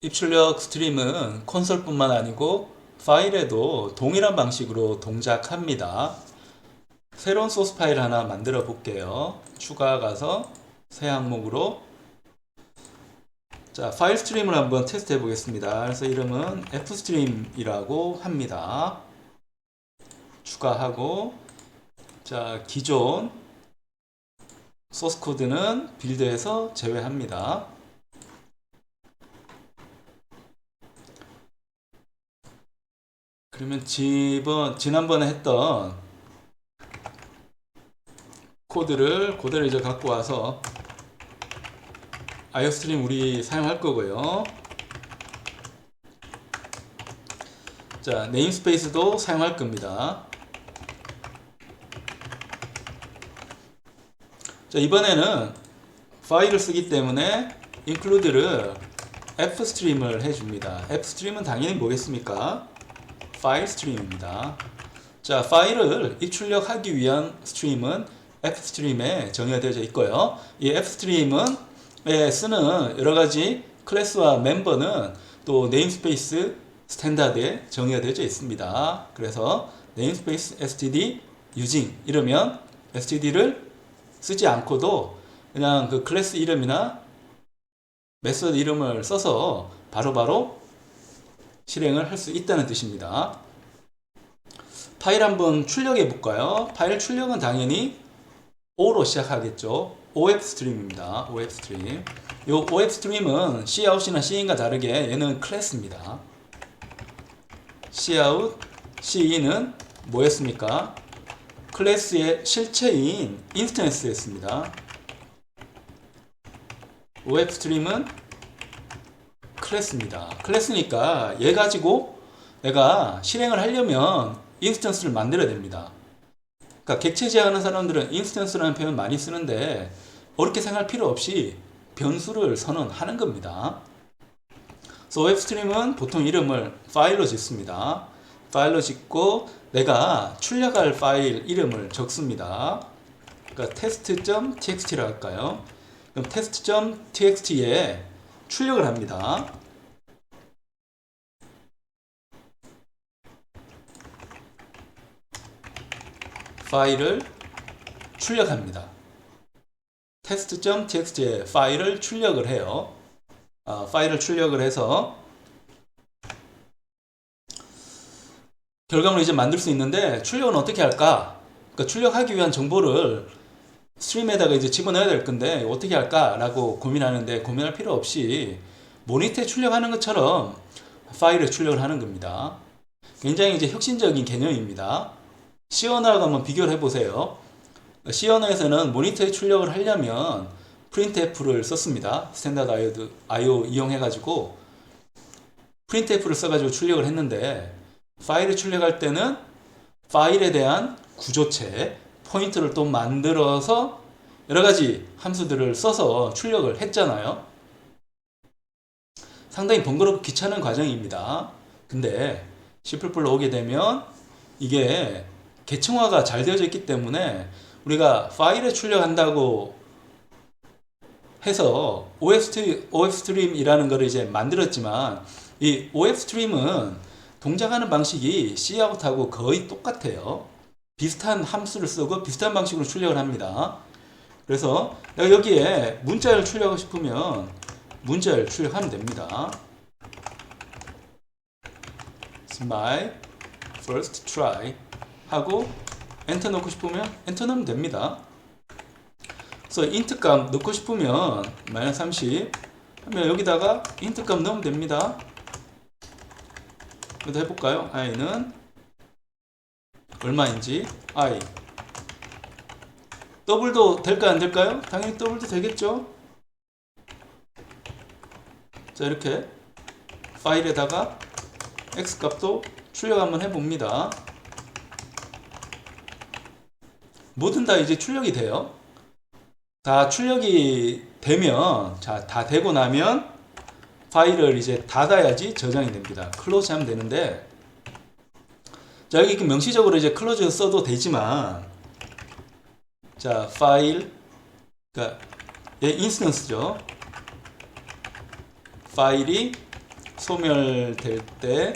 입출력 스트림은 콘솔뿐만 아니고 파일에도 동일한 방식으로 동작합니다. 새로운 소스 파일 하나 만들어 볼게요. 추가 가서 새 항목으로 자, 파일 스트림을 한번 테스트 해 보겠습니다. 그래서 이름은 fstream이라고 합니다. 추가하고 자, 기존 소스 코드는 빌드에서 제외합니다. 그러면 지난번에 했던 코드를 그대로 이제 갖고 와서 아이오스트림 우리 사용할 거고요. 자, 네임스페이스도 사용할 겁니다. 자, 이번에는 파일을 쓰기 때문에 include를 fstream을 해줍니다. fstream은 당연히 뭐겠습니까? 파일 스트림입니다. 자, 파일을 입출력하기 위한 스트림은 fstream에 정의가 되어져 있고요. 이 fstream은 쓰는 여러가지 클래스와 멤버는 또 네임스페이스 스탠다드에 정의가 되어져 있습니다. 그래서 네임스페이스 std using 이러면 std를 쓰지 않고도 그냥 그 클래스 이름이나 메소드 이름을 써서 바로바로 실행을 할 수 있다는 뜻입니다. 파일 한번 출력해 볼까요? 파일 출력은 당연히 O로 시작하겠죠. OFStream입니다. OFStream. 요 OFStream은 Cout이나 Cin과 다르게 얘는 클래스입니다. Cout, Cin은 뭐였습니까? 클래스의 실체인 인스턴스였습니다. OFStream은 클래스입니다. 클래스니까 얘 가지고 내가 실행을 하려면 인스턴스를 만들어야 됩니다. 그러니까 객체 제어하는 사람들은 인스턴스라는 표현 많이 쓰는데 어렵게 생각할 필요 없이 변수를 선언하는 겁니다. 그래서 OFStream은 보통 이름을 파일로 짓습니다. 파일로 짓고 내가 출력할 파일 이름을 적습니다. 그러니까 test.txt라고 할까요? 그럼 test.txt에 출력을 합니다. 파일을 출력합니다. test.txt에 파일을 출력을 해요. 파일을 출력을 해서 결과물을 이제 만들 수 있는데 출력은 어떻게 할까? 그러니까 출력하기 위한 정보를 스트림에다가 이제 집어넣어야 될 건데 어떻게 할까라고 고민하는데 고민할 필요 없이 모니터에 출력하는 것처럼 파일에 출력을 하는 겁니다. 굉장히 이제 혁신적인 개념입니다. C 언어하고 한번 비교를 해보세요. C 언어에서는 모니터에 출력을 하려면 printf를 썼습니다. 스탠다드 IO 이용해가지고 printf를 써가지고 출력을 했는데 파일에 출력할 때는 파일에 대한 구조체, 포인트를 또 만들어서 여러가지 함수들을 써서 출력을 했잖아요. 상당히 번거롭고 귀찮은 과정입니다. 근데 C++로 오게 되면 이게 계층화가 잘 되어져 있기 때문에 우리가 파일에 출력한다고 해서 OFStream이라는 것을 이제 만들었지만 이 OFStream은 동작하는 방식이 Cout하고 거의 똑같아요. 비슷한 함수를 쓰고 비슷한 방식으로 출력을 합니다. 그래서 내가 여기에 문자를 출력하고 싶으면 문자를 출력하면 됩니다. It's my first try 하고 엔터 넣고 싶으면 엔터 넣으면 됩니다. 그래서 int 값 넣고 싶으면 -30 하면 여기다가 int 값 넣으면 됩니다. 그래도 해볼까요? i는 얼마인지 i 더블도 될까요? 안 될까요? 당연히 더블도 되겠죠? 자, 이렇게 파일에다가 x 값도 출력 한번 해봅니다. 뭐든 다 이제 출력이 돼요. 다 출력이 되면, 자, 다 되고 나면 파일을 이제 닫아야지 저장이 됩니다. 클로즈 하면 되는데, 자, 여기 명시적으로 이제 클로즈 써도 되지만, 자, 파일, 그러니까 얘 인스턴스죠. 파일이 소멸될 때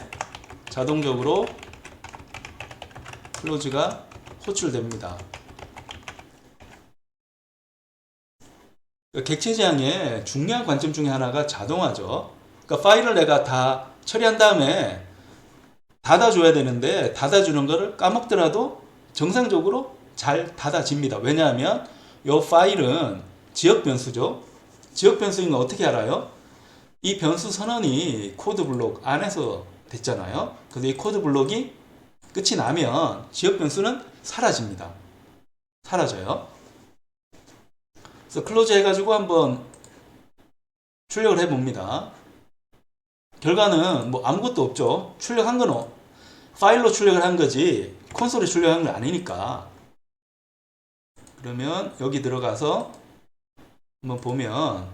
자동적으로 클로즈가 호출됩니다. 객체 지향의 중요한 관점 중에 하나가 자동화죠. 그러니까 파일을 내가 다 처리한 다음에 닫아줘야 되는데 닫아주는 거를 까먹더라도 정상적으로 잘 닫아집니다. 왜냐하면 이 파일은 지역 변수죠. 지역 변수인 건 어떻게 알아요? 이 변수 선언이 코드 블록 안에서 됐잖아요. 그래서 이 코드 블록이 끝이 나면 지역 변수는 사라집니다. 사라져요. 그래서 클로즈 해가지고 한번 출력을 해봅니다. 결과는 뭐 아무것도 없죠. 출력한 건 파일로 출력을 한 거지 콘솔에 출력한 건 아니니까. 그러면 여기 들어가서 한번 보면,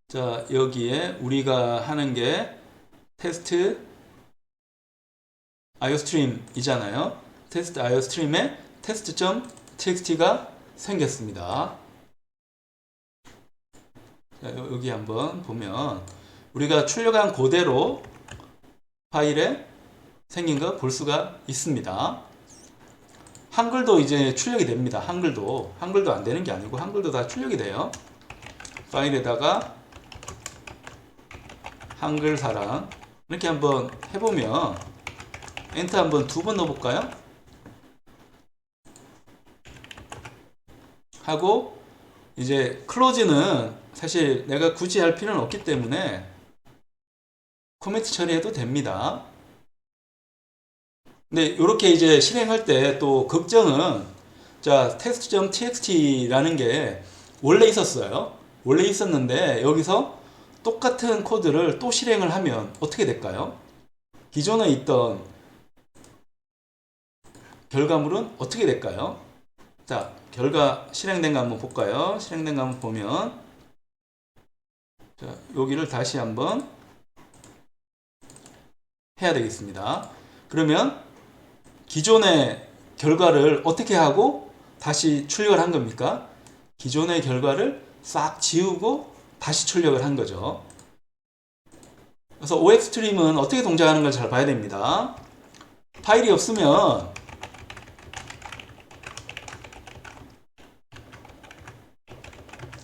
자 여기에 우리가 하는 게 테스트 iostream이잖아요. 테스트 iostream에 test.txt가 생겼습니다. 자, 여기 한번 보면 우리가 출력한 그대로 파일에 생긴 거 볼 수가 있습니다. 한글도 이제 출력이 됩니다. 한글도 안 되는 게 아니고 한글도 다 출력이 돼요. 파일에다가 한글사랑 이렇게 한번 해보면, 엔터 한번 2번 넣어볼까요? 하고 이제 클로즈는 사실 내가 굳이 할 필요는 없기 때문에 코멘트 처리해도 됩니다. 근데 이렇게 이제 실행할 때 또 걱정은, 자 test.txt라는 게 원래 있었어요. 원래 있었는데 여기서 똑같은 코드를 또 실행을 하면 어떻게 될까요? 기존에 있던 결과물은 어떻게 될까요? 자, 결과 실행된 거 한번 볼까요? 실행된 거 한번 보면, 자, 여기를 다시 한번 해야 되겠습니다. 그러면 기존의 결과를 어떻게 하고 다시 출력을 한 겁니까? 기존의 결과를 싹 지우고 다시 출력을 한 거죠. 그래서 OFStream은 어떻게 동작하는 걸 잘 봐야 됩니다. 파일이 없으면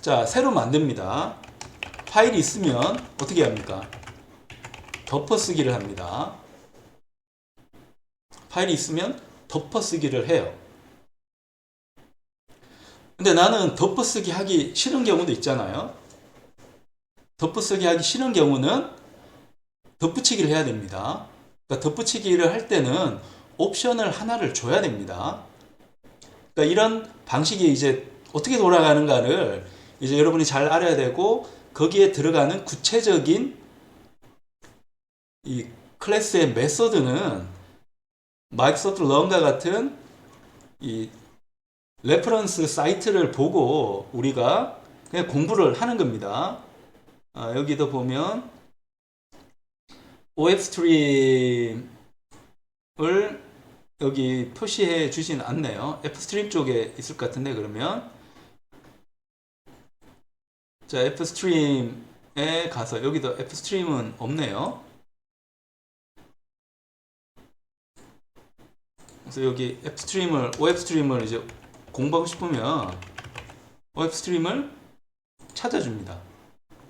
자, 새로 만듭니다. 파일이 있으면 어떻게 합니까? 덮어쓰기를 합니다. 파일이 있으면 덮어쓰기를 해요. 근데 나는 덮어쓰기 하기 싫은 경우도 있잖아요. 덮어쓰기 하기 싫은 경우는 덧붙이기를 해야 됩니다. 그러니까 덧붙이기를 할 때는 옵션을 하나를 줘야 됩니다. 그러니까 이런 방식이 이제 어떻게 돌아가는가를 이제 여러분이 잘 알아야 되고, 거기에 들어가는 구체적인 이 클래스의 메소드는 마이크로소프트 런과 같은 이 레퍼런스 사이트를 보고 우리가 그냥 공부를 하는 겁니다. 여기도 보면 OFStream을 여기 표시해 주진 않네요. Fstream 쪽에 있을 것 같은데, 그러면 자, Fstream에 가서, 여기도 Fstream은 없네요. 그래서 여기 OFStream을 이제 공부하고 싶으면 OFStream을 찾아줍니다.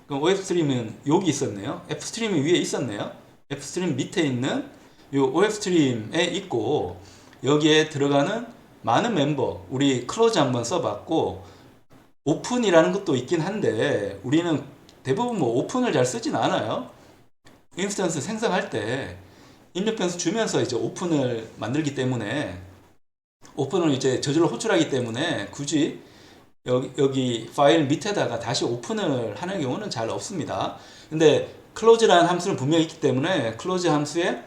그럼 OFStream은 여기 있었네요. Fstream이 위에 있었네요. Fstream 밑에 있는 이 OFStream에 있고, 여기에 들어가는 많은 멤버, 우리 클로즈 한번 써봤고, 오픈이라는 것도 있긴 한데 우리는 대부분 뭐 오픈을 잘 쓰진 않아요. 인스턴스 생성할 때 입력 변수 주면서 이제 오픈을 만들기 때문에, 오픈을 이제 저절로 호출하기 때문에 굳이 여기 파일 밑에다가 다시 오픈을 하는 경우는 잘 없습니다. 근데 close라는 함수는 분명히 있기 때문에 close 함수에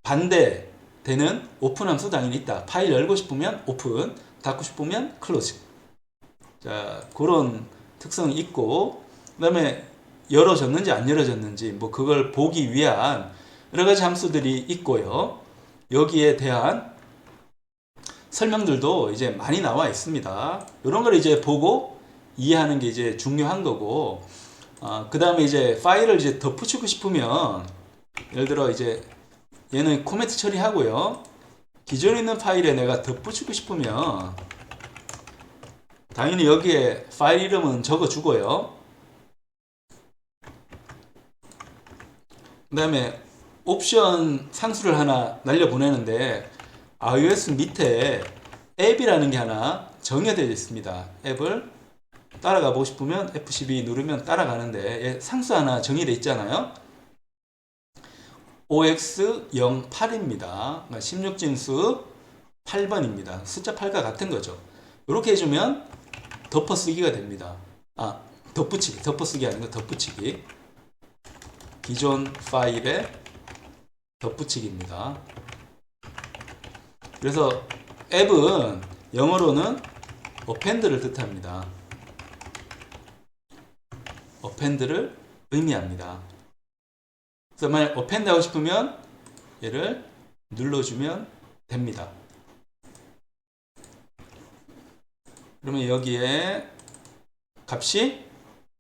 반대되는 오픈 함수 당연히 있다. 파일 열고 싶으면 오픈, 닫고 싶으면 close. 자, 그런 특성이 있고, 그 다음에 열어졌는지 안 열어졌는지 뭐 그걸 보기 위한 여러 가지 함수들이 있고요. 여기에 대한 설명들도 이제 많이 나와 있습니다. 이런 걸 이제 보고 이해하는 게 이제 중요한 거고, 그 다음에 이제 파일을 이제 덧붙이고 싶으면, 예를 들어 이제 얘는 코멘트 처리하고요. 기존에 있는 파일에 내가 덧붙이고 싶으면, 당연히 여기에 파일 이름은 적어주고요. 그 다음에 옵션 상수를 하나 날려보내는데, iOS 밑에 앱이라는 게 하나 정의되어 있습니다. 앱을 따라가 보고 싶으면 F12 누르면 따라가는데 상수 하나 정의되어 있잖아요. OX08입니다. 16진수 8번입니다. 숫자 8과 같은 거죠. 이렇게 해주면 덮어쓰기가 됩니다. 덧붙이기. 덮어쓰기 아니고 덧붙이기. 기존 파일에 덧붙이기입니다. 그래서 앱은 영어로는 append를 뜻합니다. append를 의미합니다. 그래서 만약 append 하고 싶으면 얘를 눌러주면 됩니다. 그러면 여기에 값이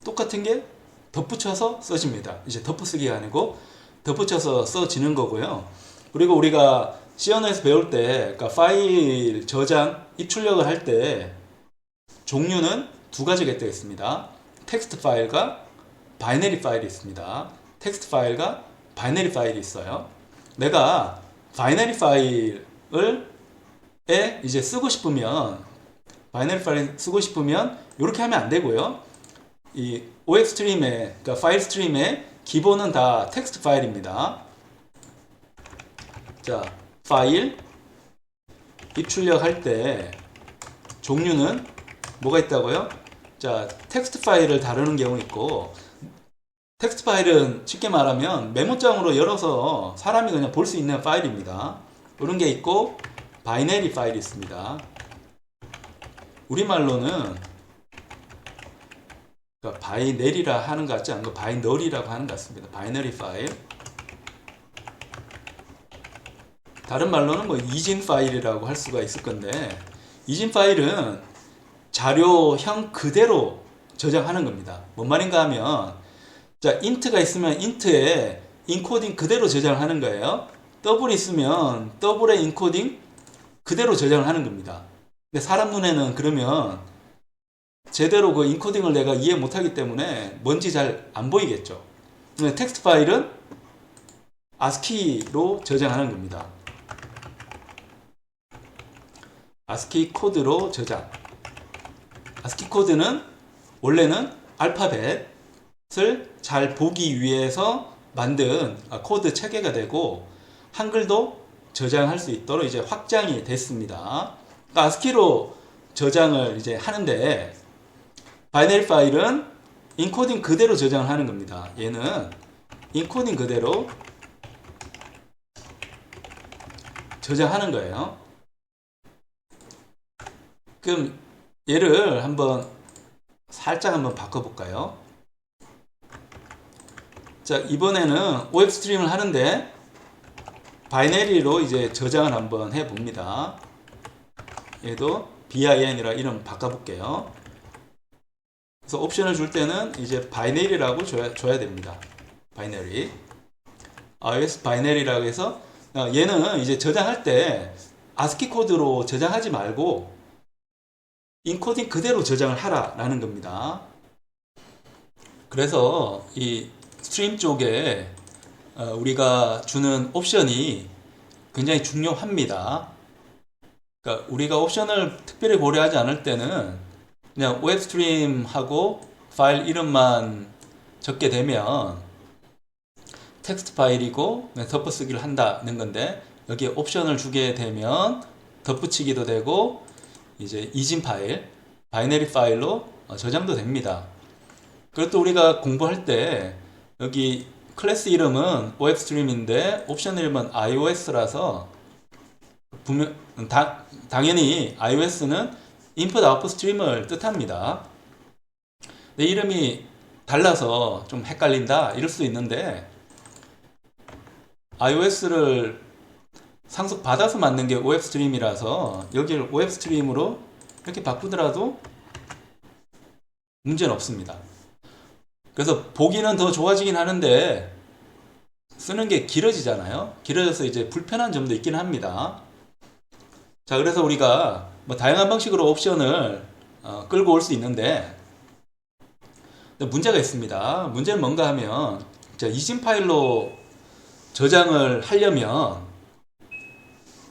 똑같은 게 덧붙여서 써집니다. 이제 덧붙이기가 아니고 덧붙여서 써지는 거고요. 그리고 우리가 C 언어에서 배울 때, 그러니까 파일 저장, 입출력을 할 때 종류는 두 가지가 있습니다. 텍스트 파일과 바이너리 파일이 있습니다. 텍스트 파일과 바이너리 파일이 있어요. 내가 바이너리 파일을 이제 쓰고 싶으면, 바이너리 파일 쓰고 싶으면 이렇게 하면 안 되고요. 이 OF 스트림의, 그러니까 파일 스트림의 기본은 다 텍스트 파일입니다. 자, 파일 입출력할 때 종류는 뭐가 있다고요? 자, 텍스트 파일을 다루는 경우 있고, 텍스트 파일은 쉽게 말하면 메모장으로 열어서 사람이 그냥 볼 수 있는 파일입니다. 이런 게 있고, 바이너리 파일이 있습니다. 우리말로는 그러니까 바이너리라 하는 것 같지 않고 바이너리라고 하는 것 같습니다. 바이너리 파일. 다른 말로는 뭐 이진 파일이라고 할 수가 있을 건데, 이진 파일은 자료형 그대로 저장하는 겁니다. 뭔 말인가 하면, 자, int가 있으면 int에 인코딩 그대로 저장을 하는 거예요. 더블이 있으면 더블의 인코딩 그대로 저장을 하는 겁니다. 근데 사람 눈에는 그러면 제대로 그 인코딩을 내가 이해 못하기 때문에 뭔지 잘 안 보이겠죠. 근데 텍스트 파일은 ASCII로 저장하는 겁니다. ASCII 코드로 저장. ASCII 코드는 원래는 알파벳을 잘 보기 위해서 만든 코드 체계가 되고, 한글도 저장할 수 있도록 이제 확장이 됐습니다. 그러니까 ASCII로 저장을 이제 하는데, 바이너리 파일은 인코딩 그대로 저장을 하는 겁니다. 얘는 인코딩 그대로 저장하는 거예요. 그럼 얘를 살짝 한번 바꿔볼까요? 자, 이번에는 OF 스트림을 하는데 바이너리로 이제 저장을 한번 해봅니다. 얘도 bin이라 이름 바꿔볼게요. 그래서 옵션을 줄 때는 이제 바이너리라고 줘야 됩니다. 바이너리. iOS 바이너리라고 해서 얘는 이제 저장할 때 ASCII 코드로 저장하지 말고 인코딩 그대로 저장을 하라라는 겁니다. 그래서 이 스트림 쪽에 우리가 주는 옵션이 굉장히 중요합니다. 그러니까 우리가 옵션을 특별히 고려하지 않을 때는 그냥 OF 스트림하고 파일 이름만 적게 되면 텍스트 파일이고 덧붙이기를 한다는 건데, 여기에 옵션을 주게 되면 덧붙이기도 되고 이제 이진 파일, 바이너리 파일로 저장도 됩니다. 그것도 우리가 공부할 때 여기 클래스 이름은 OF 스트림인데 옵션 이름은 iOS라서 당연히 iOS는 인풋 아웃풋 스트림을 뜻합니다. 내 이름이 달라서 좀 헷갈린다 이럴 수 있는데, iOS를 상속 받아서 만든 게 OF 스트림이라서 여기를 OF 스트림으로 이렇게 바꾸더라도 문제는 없습니다. 그래서 보기는 더 좋아지긴 하는데 쓰는 게 길어지잖아요. 길어져서 이제 불편한 점도 있긴 합니다. 자, 그래서 우리가 뭐 다양한 방식으로 옵션을 끌고 올 수 있는데 문제가 있습니다. 문제는 뭔가 하면 자, 이진 파일로 저장을 하려면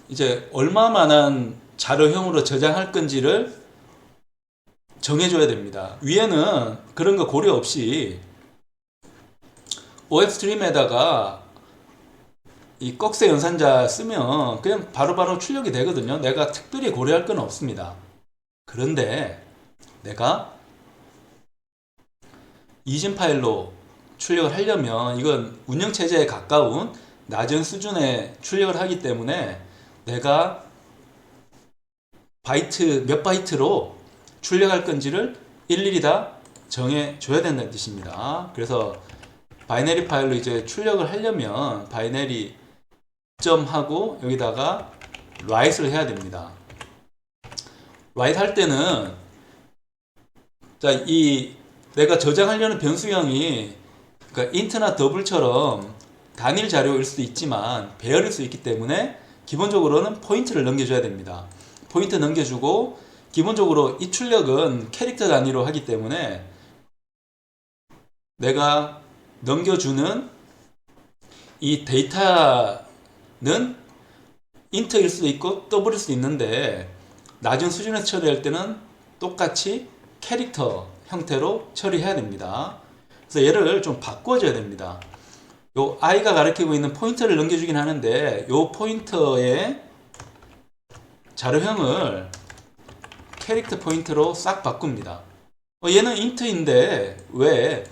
이제 얼마만한 자료형으로 저장할 건지를 정해줘야 됩니다. 위에는 그런 거 고려 없이 OF스트림에다가 이 꺽쇠 연산자 쓰면 그냥 바로바로 출력이 되거든요. 내가 특별히 고려할 건 없습니다. 그런데 내가 이진 파일로 출력을 하려면 이건 운영체제에 가까운 낮은 수준의 출력을 하기 때문에 내가 바이트 몇 바이트로 출력할 건지를 일일이 다 정해줘야 된다는 뜻입니다. 그래서 바이너리 파일로 이제 출력을 하려면 바이너리 점 하고 여기다가 write를 해야 됩니다. write 할 때는 자, 이 내가 저장하려는 변수형이 그러니까 int나 double처럼 단일 자료일 수도 있지만 배열일 수 있기 때문에 기본적으로는 포인트를 넘겨줘야 됩니다. 포인트 넘겨주고 기본적으로 이 출력은 캐릭터 단위로 하기 때문에 내가 넘겨주는 이 데이터는 int일 수도 있고 double일 수도 있는데 낮은 수준에서 처리할 때는 똑같이 캐릭터 형태로 처리해야 됩니다. 그래서 얘를 좀 바꿔줘야 됩니다. 요 i가 가리키고 있는 포인터를 넘겨주긴 하는데 요 포인터의 자료형을 캐릭터 포인터로 싹 바꿉니다. 얘는 int인데 왜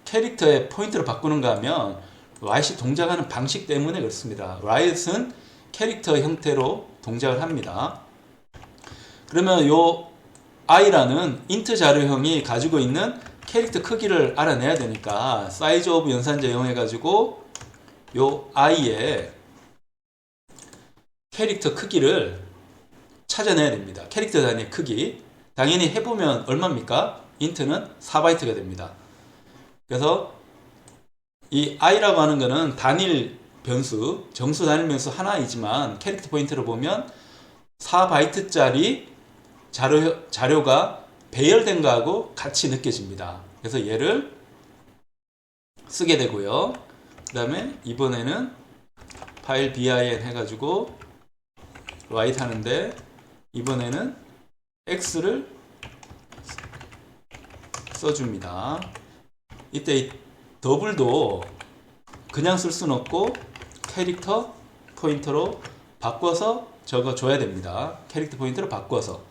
캐릭터의 포인터를 바꾸는가 하면 write이 동작하는 방식 때문에 그렇습니다. write은 캐릭터 형태로 동작을 합니다. 그러면 요 i라는 int 자료형이 가지고 있는 캐릭터 크기를 알아내야 되니까 size of 연산자 이용해 가지고 요 i의 캐릭터 크기를 찾아내야 됩니다. 캐릭터 단위의 크기. 당연히 해보면 얼마입니까? int는 4바이트가 됩니다. 그래서 이 i라고 하는 거는 단일 변수, 정수 단일 변수 하나이지만 캐릭터 포인트로 보면 4바이트짜리 자료가 배열된 거하고 같이 느껴집니다. 그래서 얘를 쓰게 되고요. 그 다음에 이번에는 파일 bin 해가지고 write 하는데 이번에는 x를 써줍니다. 이때 이 더블도 그냥 쓸 수는 없고 캐릭터 포인터로 바꿔서 적어줘야 됩니다. 캐릭터 포인터로 바꿔서.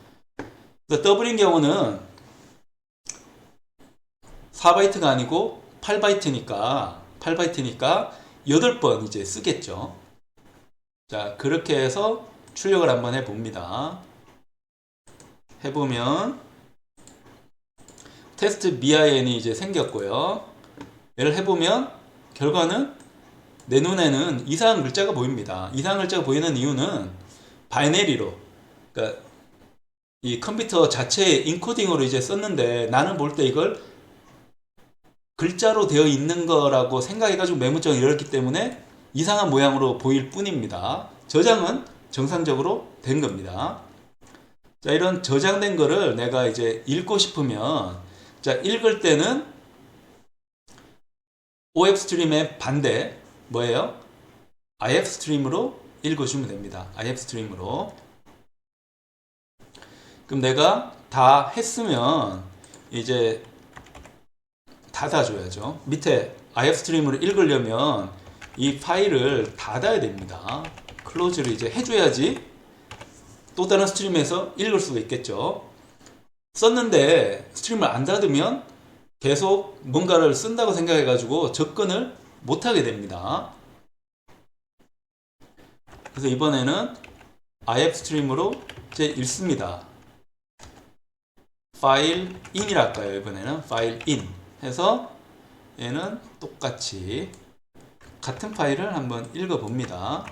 더블인 경우는 4바이트가 아니고 8바이트니까 8번 이제 쓰겠죠. 자, 그렇게 해서 출력을 한번 해봅니다. 해보면 테스트 bin이 이제 생겼고요. 얘를 해보면 결과는 내 눈에는 이상한 글자가 보입니다. 이상한 글자가 보이는 이유는 바이너리로, 그러니까 이 컴퓨터 자체의 인코딩으로 이제 썼는데 나는 볼 때 이걸 글자로 되어 있는 거라고 생각해가지고 메모장을 열었기 때문에 이상한 모양으로 보일 뿐입니다. 저장은 정상적으로 된 겁니다. 자, 이런 저장된 거를 내가 이제 읽고 싶으면, 자, 읽을 때는 OF스트림의 반대, 뭐예요? IF스트림으로 읽어주면 됩니다. IF스트림으로. 그럼 내가 다 했으면 이제 닫아줘야죠. 밑에 IF스트림으로 읽으려면 이 파일을 닫아야 됩니다. 클로즈를 이제 해줘야지 또 다른 스트림에서 읽을 수가 있겠죠. 썼는데 스트림을 안 닫으면 계속 뭔가를 쓴다고 생각해가지고 접근을 못하게 됩니다. 그래서 이번에는 IF스트림으로 이제 읽습니다. 파일 in이라 할까요? 이번에는 파일 in 해서 얘는 똑같이 같은 파일을 한번 읽어봅니다.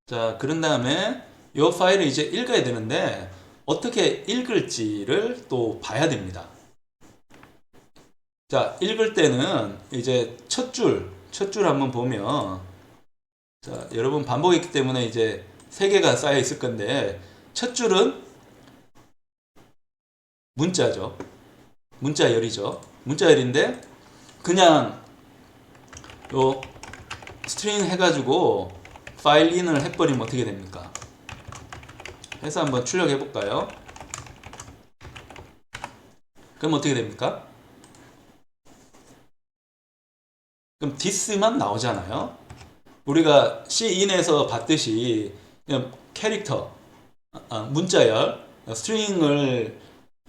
자, 그런 다음에 이 파일을 이제 읽어야 되는데 어떻게 읽을지를 또 봐야 됩니다. 자, 읽을 때는 이제 첫 줄 한번 보면, 자, 여러분 반복했기 때문에 이제 3개가 쌓여 있을 건데, 첫 줄은 문자죠. 문자열이죠. 문자열인데, 그냥 요 스트링 해가지고 파일 인을 해버리면 어떻게 됩니까? 해서 한번 출력해 볼까요? 그럼 어떻게 됩니까? 그럼 this만 나오잖아요. 우리가 C인에서 봤듯이 그냥 캐릭터, 문자열, 스트링을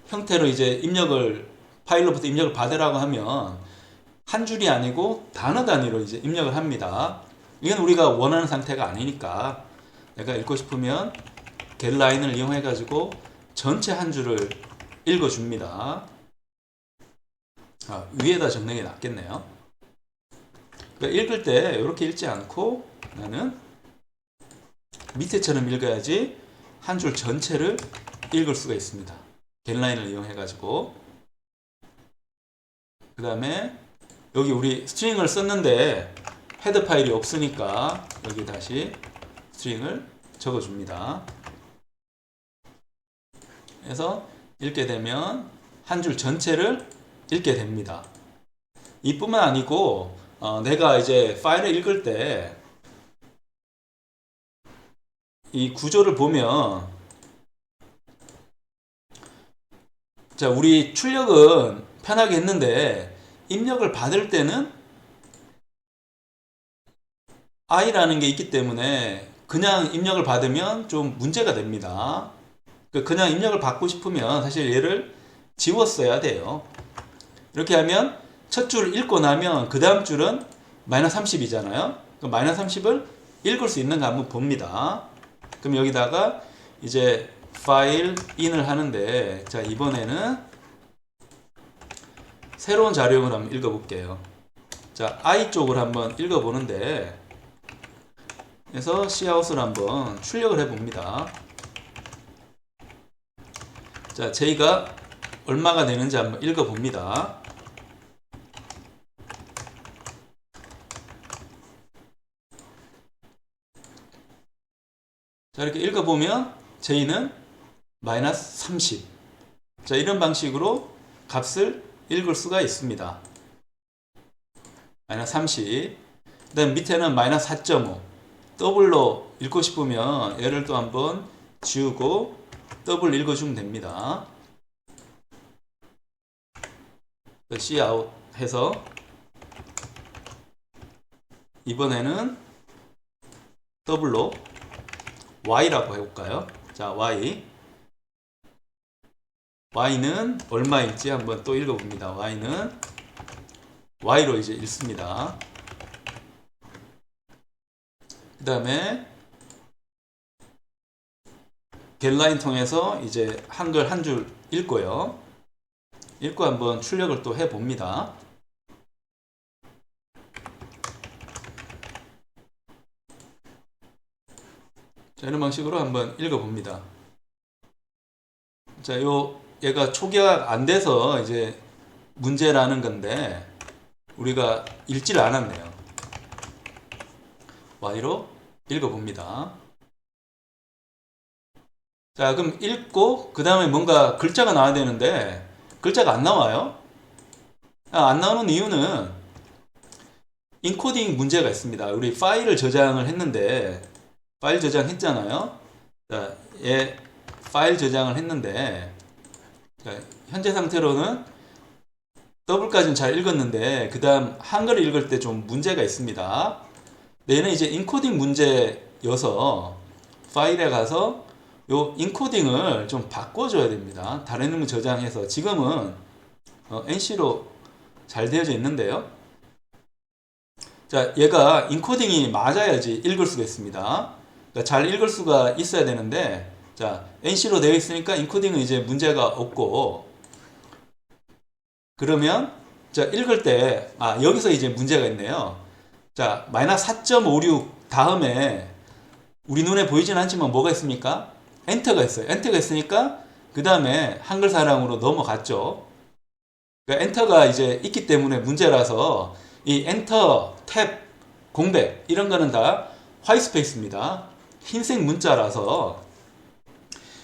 형태로 이제 입력을 파일로부터 입력을 받으라고 하면 한 줄이 아니고 단어 단위로 이제 입력을 합니다. 이건 우리가 원하는 상태가 아니니까 내가 읽고 싶으면 getLine을 이용해 가지고 전체 한 줄을 읽어줍니다. 위에다 적는 게 낫겠네요. 그러니까 읽을 때 이렇게 읽지 않고 나는 밑에처럼 읽어야지 한 줄 전체를 읽을 수가 있습니다. getLine을 이용해 가지고. 그 다음에 여기 우리 스트링을 썼는데 헤더 파일이 없으니까 여기 다시 스트링을 적어줍니다. 그래서 읽게 되면 한 줄 전체를 읽게 됩니다. 이뿐만 아니고 내가 이제 파일을 읽을 때 이 구조를 보면, 자, 우리 출력은 편하게 했는데 입력을 받을 때는 i라는 게 있기 때문에 그냥 입력을 받으면 좀 문제가 됩니다. 그냥 입력을 받고 싶으면 사실 얘를 지웠어야 돼요. 이렇게 하면 첫 줄 읽고 나면 그 다음 줄은 마이너스 30이잖아요. 그 마이너스 30을 읽을 수 있는가 한번 봅니다. 그럼 여기다가 이제 파일 인을 하는데, 자, 이번에는 새로운 자료용을 한번 읽어볼게요. 자, I 쪽을 한번 읽어보는데, 그래서 Cout을 한번 출력을 해봅니다. 자, J가 얼마가 되는지 한번 읽어봅니다. 자, 이렇게 읽어보면 J는 마이너스 30. 자, 이런 방식으로 값을 읽을 수가 있습니다. 마이너스 30. 그 다음 밑에는 마이너스 4.5. 더블로 읽고 싶으면 얘를 또 한번 지우고 더블 읽어주면 됩니다. Cout 해서 이번에는 더블로 y라고 해볼까요? 자, y는 얼마일지 한번 또 읽어봅니다. y는 y로 이제 읽습니다. 그 다음에 getLine 통해서 이제 한글 한 줄 읽고요. 읽고 한번 출력을 또 해봅니다. 자, 이런 방식으로 한번 읽어봅니다. 자, 얘가 초기화가 안 돼서 이제 문제라는 건데 우리가 읽지를 않았네요. Y로 읽어봅니다. 자, 그럼 읽고 그 다음에 뭔가 글자가 나와야 되는데 글자가 안 나와요. 안 나오는 이유는 인코딩 문제가 있습니다. 우리 파일을 저장을 했는데 파일 저장했잖아요. 자, 얘 파일 저장을 했는데, 자, 현재 상태로는 더블까지는 잘 읽었는데 그 다음 한글을 읽을 때 좀 문제가 있습니다. 얘는 이제 인코딩 문제여서 파일에 가서 요 인코딩을 좀 바꿔줘야 됩니다. 다른 이름을 저장해서 지금은 NC로 잘 되어져 있는데요. 자, 얘가 인코딩이 맞아야지 읽을 수가 있습니다. 그러니까 잘 읽을 수가 있어야 되는데, 자, NC로 되어 있으니까 인코딩은 이제 문제가 없고, 그러면 자, 읽을 때 여기서 이제 문제가 있네요. 자, 마이너스 4.56 다음에 우리 눈에 보이진 않지만 뭐가 있습니까? 엔터가 있어요. 엔터가 있으니까 그 다음에 한글 사랑으로 넘어갔죠. 그러니까 엔터가 이제 있기 때문에 문제라서 이 엔터, 탭, 공백 이런 거는 다 화이트스페이스입니다. 흰색 문자라서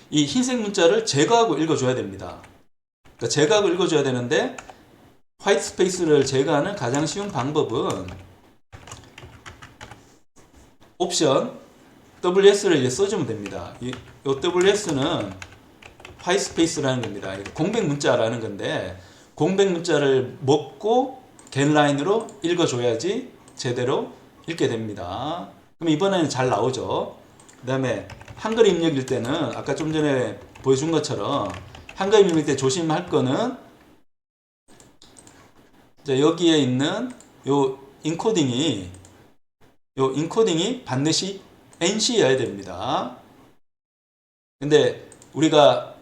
이 흰색 문자를 제거하고 읽어줘야 됩니다. 그러니까 제거하고 읽어줘야 되는데 화이트스페이스를 제거하는 가장 쉬운 방법은 옵션 WS를 이제 써주면 됩니다. 이 WS는 화이트스페이스라는 겁니다. 공백 문자라는 건데 공백 문자를 먹고 겟라인으로 읽어줘야지 제대로 읽게 됩니다. 그럼 이번에는 잘 나오죠. 그 다음에 한글 입력일 때는 아까 좀 전에 보여준 것처럼 한글 입력일 때 조심할 거는 여기에 있는 요 인코딩이 반드시 NC여야 됩니다. 근데 우리가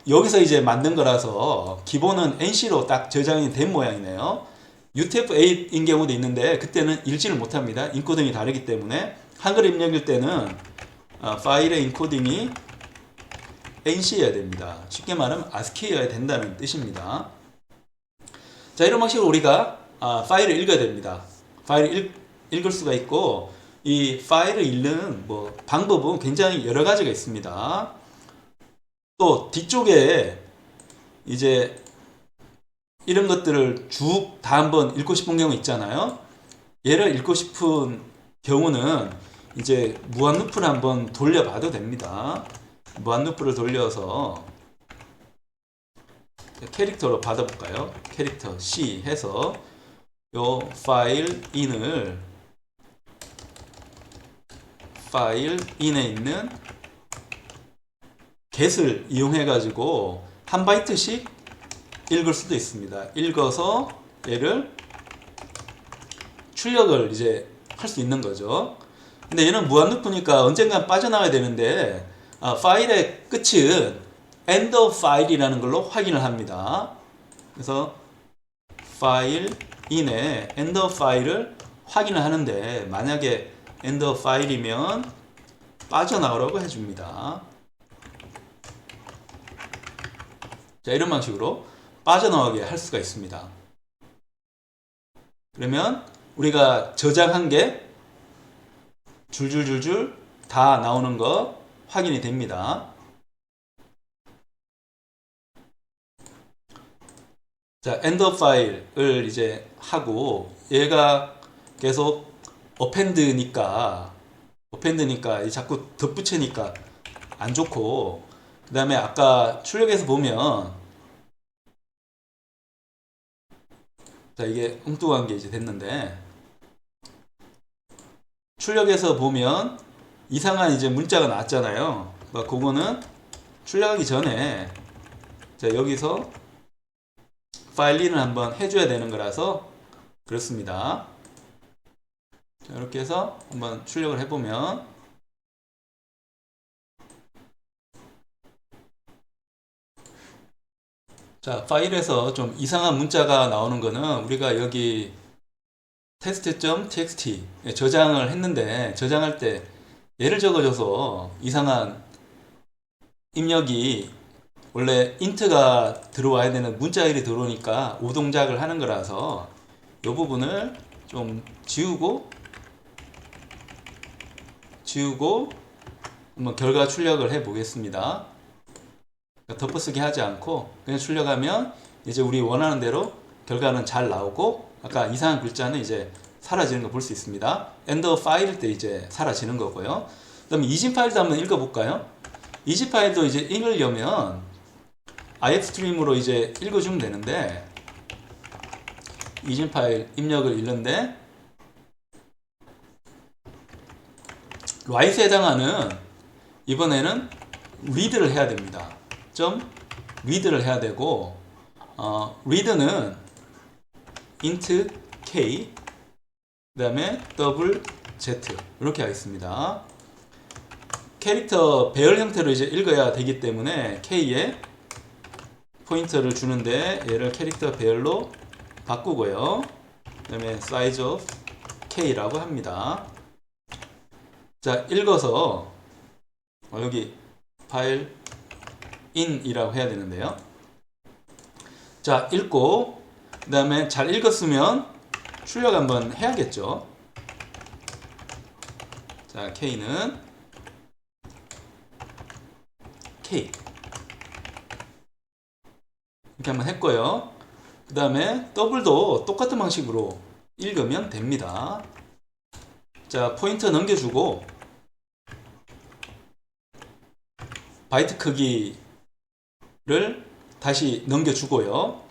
여기서 이제 만든 거라서 기본은 NC로 딱 저장이 된 모양이네요. UTF-8인 경우도 있는데 그때는 읽지를 못합니다. 인코딩이 다르기 때문에 한글 입력일 때는 파일의 인코딩이 NC여야 됩니다. 쉽게 말하면 ASCII여야 된다는 뜻입니다. 자, 이런 방식으로 우리가 파일을 읽어야 됩니다. 파일을 읽을 수가 있고 이 파일을 읽는 방법은 굉장히 여러 가지가 있습니다. 또 뒤쪽에 이제 이런 것들을 쭉 다 한번 읽고 싶은 경우 있잖아요. 얘를 읽고 싶은 경우는 이제 무한 루프를 한번 돌려봐도 됩니다. 무한 루프를 돌려서 캐릭터로 받아볼까요? 캐릭터 C 해서 요 파일 in에 있는 get을 이용해 가지고 한 바이트씩 읽을 수도 있습니다. 읽어서 얘를 출력을 이제 할 수 있는 거죠. 근데 얘는 무한 루프니까 언젠간 빠져나가야 되는데 파일의 끝은 end of file이라는 걸로 확인을 합니다. 그래서 파일 in에 end of file을 확인을 하는데 만약에 end of file이면 빠져나오라고 해줍니다. 자, 이런 방식으로 빠져나오게 할 수가 있습니다. 그러면 우리가 저장한 게 줄줄줄줄 다 나오는 거 확인이 됩니다. 자, end of file을 이제 하고 얘가 계속 append니까 자꾸 덧붙이니까 안 좋고 그 다음에 아까 출력해서 보면 자, 이게 엉뚱한 게 이제 됐는데 출력해서 보면 이상한 이제 문자가 나왔잖아요. 그거는 출력하기 전에 자, 여기서 파일링을 한번 해줘야 되는 거라서 그렇습니다. 자, 이렇게 해서 한번 출력을 해보면 자, 파일에서 좀 이상한 문자가 나오는 거는 우리가 여기 test.txt 저장을 했는데 저장할 때 얘를 적어줘서 이상한 입력이 원래 int가 들어와야 되는 문자일이 들어오니까 오동작을 하는 거라서 이 부분을 좀 지우고 한번 결과 출력을 해 보겠습니다. 덮어쓰기 하지 않고 그냥 출력하면 이제 우리 원하는 대로 결과는 잘 나오고 아까 이상한 글자는 이제 사라지는 거 볼 수 있습니다. 엔더 파일일 때 이제 사라지는 거고요. 그 다음에 이진 파일도 한번 읽어볼까요? 이진 파일도 이제 읽으려면 ifstream으로 이제 읽어주면 되는데 이진 파일 입력을 읽는데 write에 해당하는 이번에는 read를 해야 됩니다. read를 해야 되고 read는 int k 그 다음에 double z 이렇게 하겠습니다. 캐릭터 배열 형태로 이제 읽어야 되기 때문에 k에 포인터를 주는데 얘를 캐릭터 배열로 바꾸고요. 그 다음에 size of k라고 합니다. 자, 읽어서 여기 파일 in이라고 해야 되는데요. 자, 읽고 그 다음에 잘 읽었으면 출력 한번 해야겠죠. 자, K는 K 이렇게 한번 했고요. 그 다음에 더블도 똑같은 방식으로 읽으면 됩니다. 자, 포인트 넘겨주고 바이트 크기를 다시 넘겨주고요.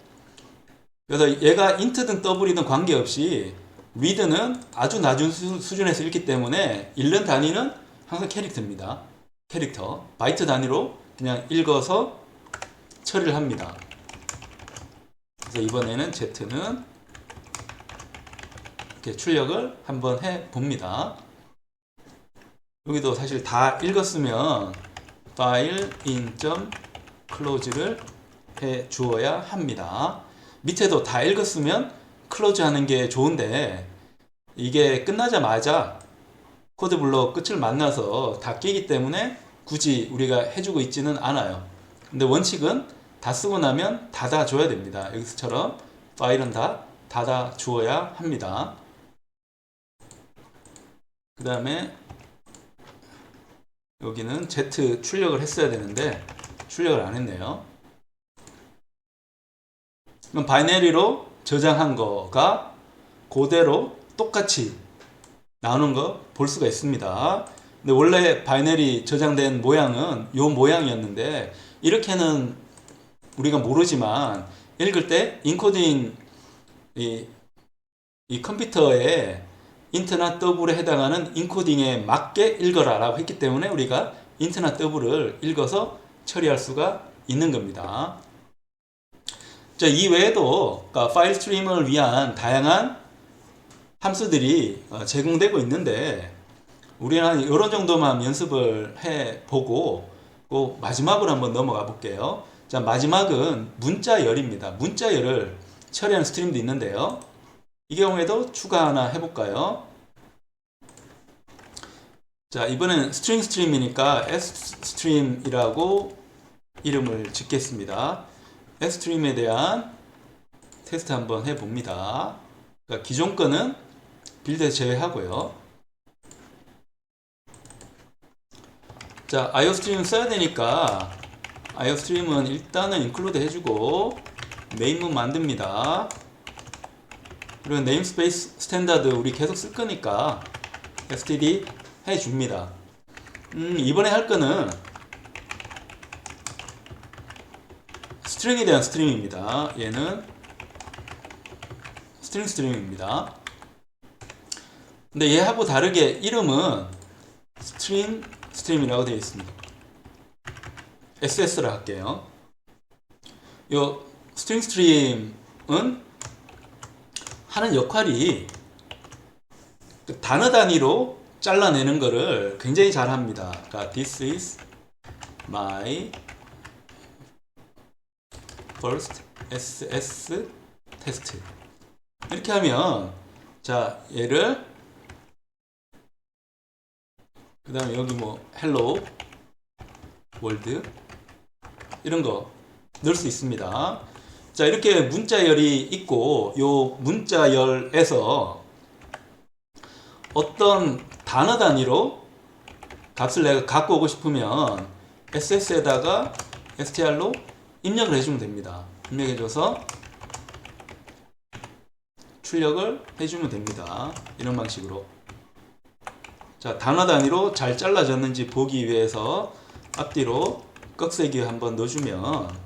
그래서 얘가 인트든 더블이든 관계없이 리드는 아주 낮은 수준에서 읽기 때문에 읽는 단위는 항상 캐릭터입니다. 캐릭터 바이트 단위로 그냥 읽어서 처리를 합니다. 그래서 이번에는 Z는 이렇게 출력을 한번 해 봅니다. 여기도 사실 다 읽었으면 파일 in.close를 해 주어야 합니다. 밑에도 다 읽었으면 클로즈 하는 게 좋은데 이게 끝나자마자 코드블록 끝을 만나서 다 끼기 때문에 굳이 우리가 해주고 있지는 않아요. 근데 원칙은 다 쓰고 나면 닫아줘야 됩니다. 여기서처럼 파일은 다 닫아주어야 합니다. 그 다음에 여기는 Z 출력을 했어야 되는데 출력을 안 했네요. 그럼 바이너리로 저장한 거가 그대로 똑같이 나오는 거 볼 수가 있습니다. 근데 원래 바이너리 저장된 모양은 이 모양이었는데 이렇게는 우리가 모르지만 읽을 때 인코딩 이 컴퓨터에 인트나 더블에 해당하는 인코딩에 맞게 읽어라 라고 했기 때문에 우리가 인트나 더블을 읽어서 처리할 수가 있는 겁니다. 자, 이 외에도 파일 스트리밍을 위한 다양한 함수들이 제공되고 있는데 우리는 이런 정도만 연습을 해보고 마지막으로 한번 넘어가 볼게요. 자, 마지막은 문자열입니다. 문자열을 처리하는 스트림도 있는데요. 이 경우에도 추가 하나 해볼까요? 자, 이번엔 스트링 스트림이니까 sstream이라고 이름을 짓겠습니다. sstream에 대한 테스트 한번 해봅니다. 그러니까 기존 거는 빌드 제외하고요. 자, iostream 써야 되니까 iostream은 일단은 인클루드 해주고 메인문 만듭니다. 그리고 네임스페이스 스탠다드 우리 계속 쓸 거니까 std 해줍니다. 이번에 할 거는 스트링에 대한 스트림입니다. 얘는 스트링 스트림입니다. 근데 얘하고 다르게 이름은 스트림 스트림이라고 되어 있습니다. SS라 할게요. 요 스트링 스트림은 하는 역할이 단어 단위로 잘라내는 거를 굉장히 잘 합니다. 그러니까 this is my first SS test 이렇게 하면 자, 얘를 그 다음에 여기 뭐 hello world 이런 거 넣을 수 있습니다. 자, 이렇게 문자열이 있고 요 문자열에서 어떤 단어 단위로 값을 내가 갖고 오고 싶으면 SS에다가 str로 입력을 해주면 됩니다. 입력해줘서 출력을 해주면 됩니다. 이런 방식으로. 자, 단어 단위로 잘 잘라졌는지 보기 위해서 앞뒤로 꺽쇠기 한번 넣어주면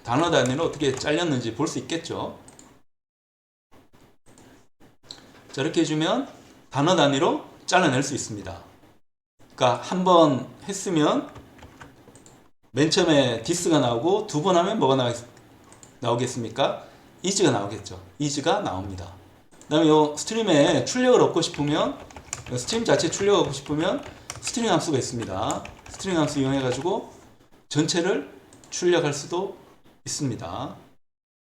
단어 단위로 어떻게 잘렸는지 볼 수 있겠죠. 자, 이렇게 해주면 단어 단위로 잘라낼 수 있습니다. 그러니까 한 번 했으면 맨 처음에 this가 나오고 두 번 하면 뭐가 나오겠습니까? is가 나오겠죠. is가 나옵니다. 그 다음에 이 스트림에 출력을 얻고 싶으면 스트림 자체 출력을 얻고 싶으면 스트링 함수가 있습니다. 스트링 함수 이용해 가지고 전체를 출력할 수도 있습니다.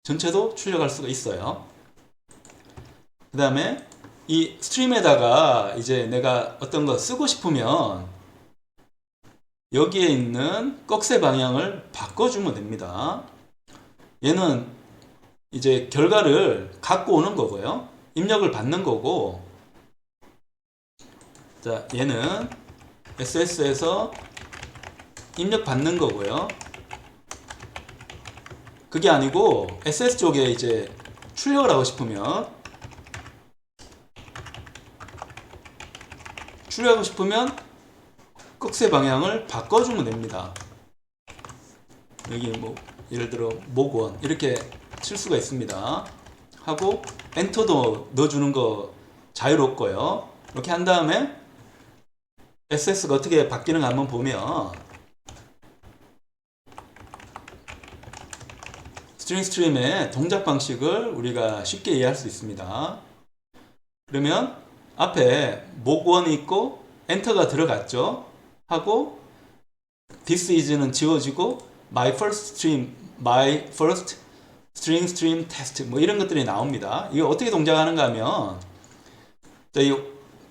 전체도 출력할 수가 있어요. 그 다음에 이 스트림에다가 이제 내가 어떤 거 쓰고 싶으면 여기에 있는 꺽쇠 방향을 바꿔주면 됩니다. 얘는 이제 결과를 갖고 오는 거고요. 입력을 받는 거고, 자, 얘는 SS에서 입력 받는 거고요. 그게 아니고 SS 쪽에 이제 출력을 하고 싶으면 꺽쇠 방향을 바꿔주면 됩니다. 여기 뭐 예를 들어 목원 이렇게 칠 수가 있습니다. 하고 엔터도 넣어주는 거 자유롭고요. 이렇게 한 다음에 SS가 어떻게 바뀌는가 한번 보면 스트림의 동작 방식을 우리가 쉽게 이해할 수 있습니다. 그러면 앞에 목원이 있고 엔터가 들어갔죠. 하고 this is는 지워지고 my first string test 뭐 이런 것들이 나옵니다. 이거 어떻게 동작하는가 하면 이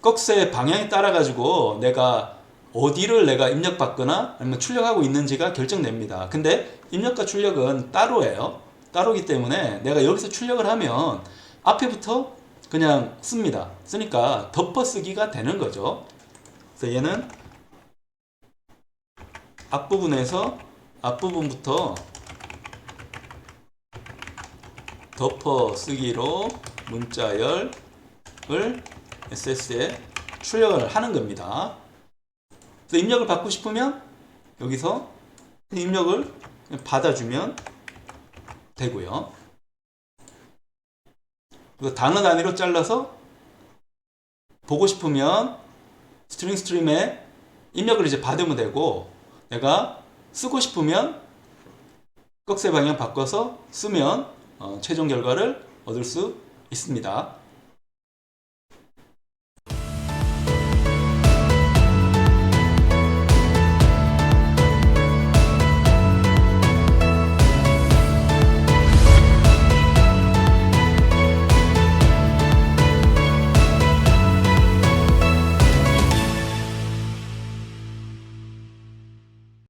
꺽쇠 방향에 따라 가지고 내가 어디를 내가 입력받거나 아니면 출력하고 있는지가 결정됩니다. 근데 입력과 출력은 따로예요. 따로기 때문에 내가 여기서 출력을 하면 앞에부터 그냥 씁니다. 쓰니까 덮어쓰기가 되는 거죠. 그래서 얘는 앞부분부터 덮어쓰기로 문자열을 SS에 출력을 하는 겁니다. 그래서 입력을 받고 싶으면 여기서 입력을 받아주면 되고요. 그래서 단어 단위로 잘라서 보고 싶으면 스트림에 입력을 이제 받으면 되고, 내가 쓰고 싶으면 꺽쇠 방향 바꿔서 쓰면 최종 결과를 얻을 수 있습니다.